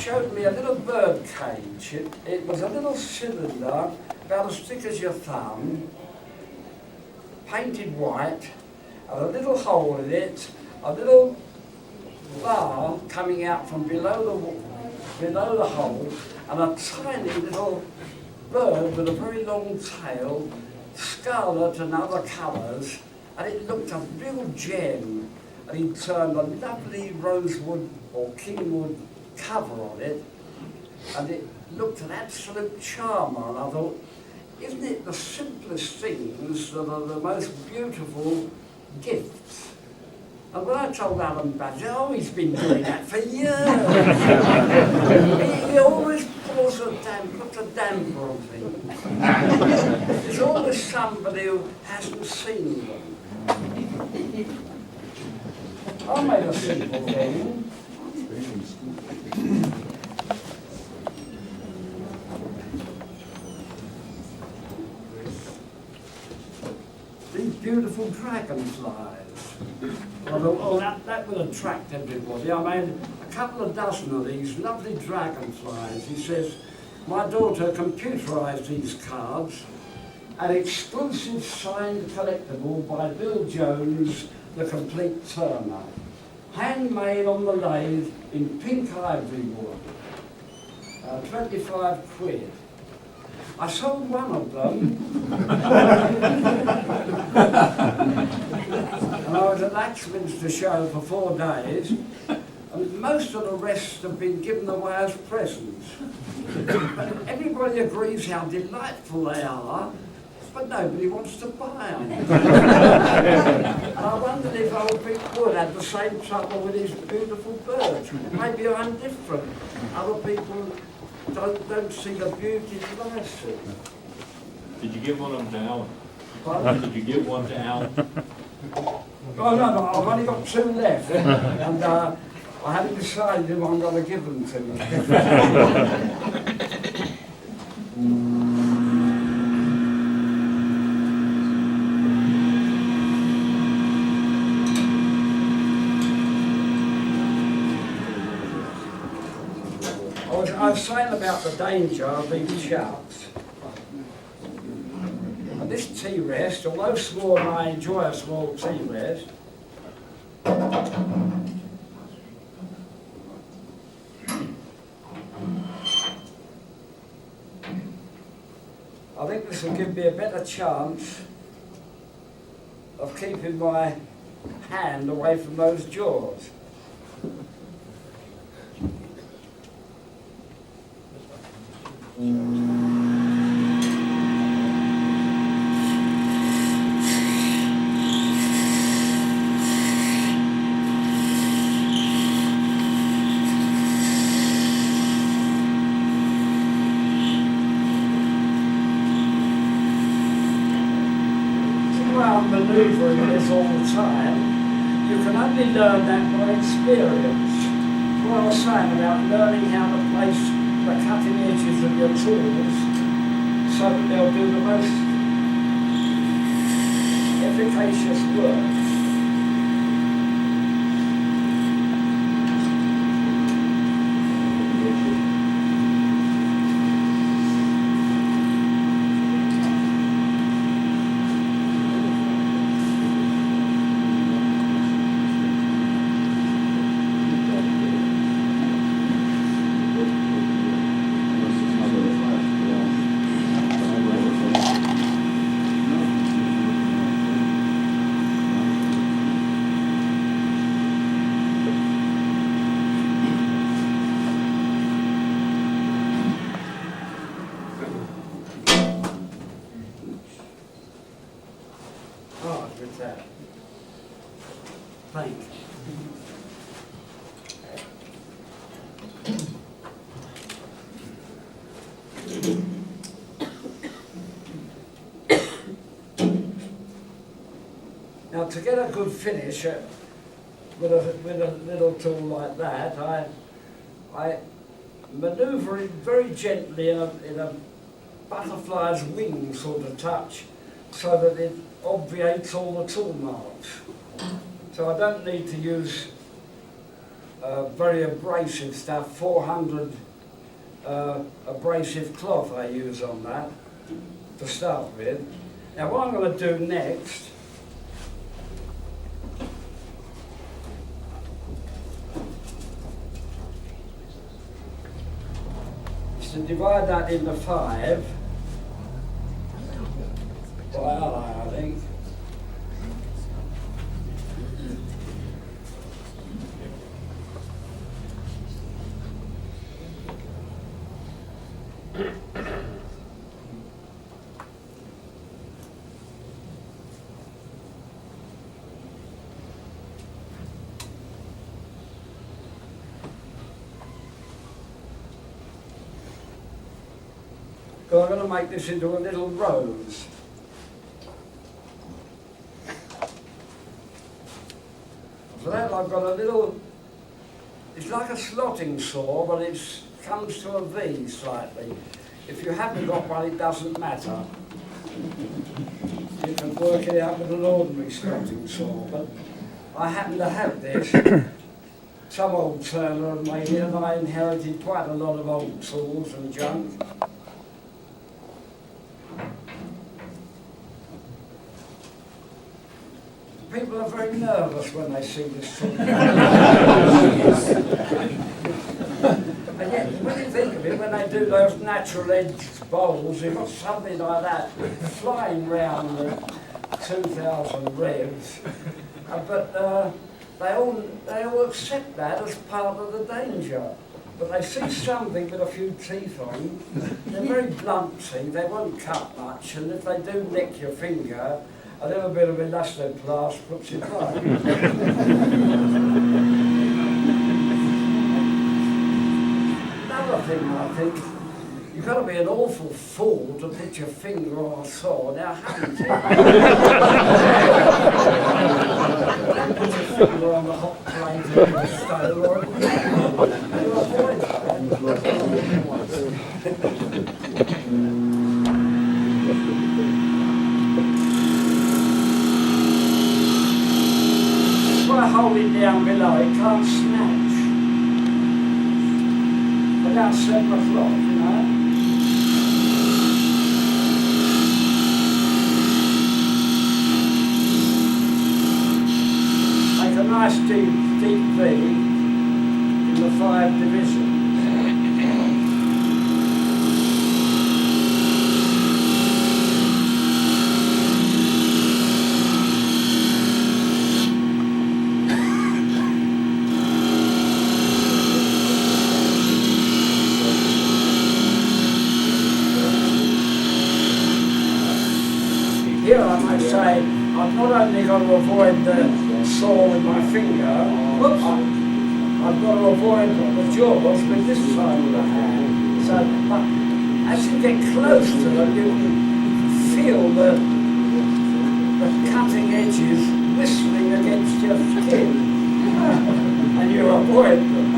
showed me a little bird cage. It was a little cylinder, about as thick as your thumb, painted white, and a little hole in it, a little bar coming out from below the hole, and a tiny little bird with a very long tail, scarlet and other colours, and it looked a real gem. And he turned a lovely rosewood or kingwood cover on it, and it looked an absolute charmer. And I thought, isn't it the simplest things that are the most beautiful gifts? And when I told Alan Badger, oh, he's been doing that for years. he always puts a damper on things. There's always somebody who hasn't seen them. I made a simple thing. These beautiful dragonflies. I thought, oh, that will attract everybody. I made a couple of dozen of these lovely dragonflies. He says, my daughter computerised these cards, an exclusive signed collectible by Bill Jones, the complete turner. Handmade on the lathe in pink ivory wood. 25 quid. I sold one of them. And I was at Axminster show for 4 days, and most of the rest have been given away as presents. But everybody agrees how delightful they are, but nobody wants to buy them. And I wondered if old Big Wood had the same trouble with his beautiful birds. Maybe I'm different. Other people don't see the beauty that I see. Did you give one of them to Alan? Pardon? Did you give one to Alan? Oh no, I've only got 2 left. And I haven't decided who I'm going to give them to. I was saying about the danger of these sharks. And this tea rest, although small and I enjoy a small tea rest, I think this will give me a better chance of keeping my hand away from those jaws. Manoeuvring this all the time, you can only learn that by experience. What I was saying about learning how to place the cutting edges of your tools so that they'll do the most efficacious work. Thanks. Now, to get a good finish with a little tool like that, I manoeuvre it very gently in a butterfly's wing sort of touch, so that it obviates all the tool marks. So I don't need to use very abrasive stuff, 400 abrasive cloth I use on that to start with. Now what I'm going to do next is to divide that into 5. By ally, I think. So I'm going to make this into a little rose. For that I've got a little, it's like a slotting saw, but it comes to a V slightly. If you haven't got one, it doesn't matter. You can work it out with an ordinary slotting saw, but I happen to have this. Some old turner had made it, and I inherited quite a lot of old tools and junk. People are very nervous when they see this tool. And yet, when you think of it, when they do those natural edged bowls, you've got something like that flying round at 2,000 revs. But they all accept that as part of the danger. But they see something with a few teeth on. They're very blunt teeth, they won't cut much, and if they do nick your finger, a little bit of elastoplast puts it right. Another thing, I think, you've got to be an awful fool to put your finger on a saw. Now, haven't you? Don't put your finger on the hot plate or the stove or you avoid I hold it down below, it can't snatch. About 7 o'clock, you know. Make a nice deep V in the 5 divisions. Here I might say, I've not only got to avoid the saw with my finger, whoops, I've got to avoid the jaws with this side of the hand. So, but as you get close to them, you can feel the cutting edges whistling against your skin, and you avoid them.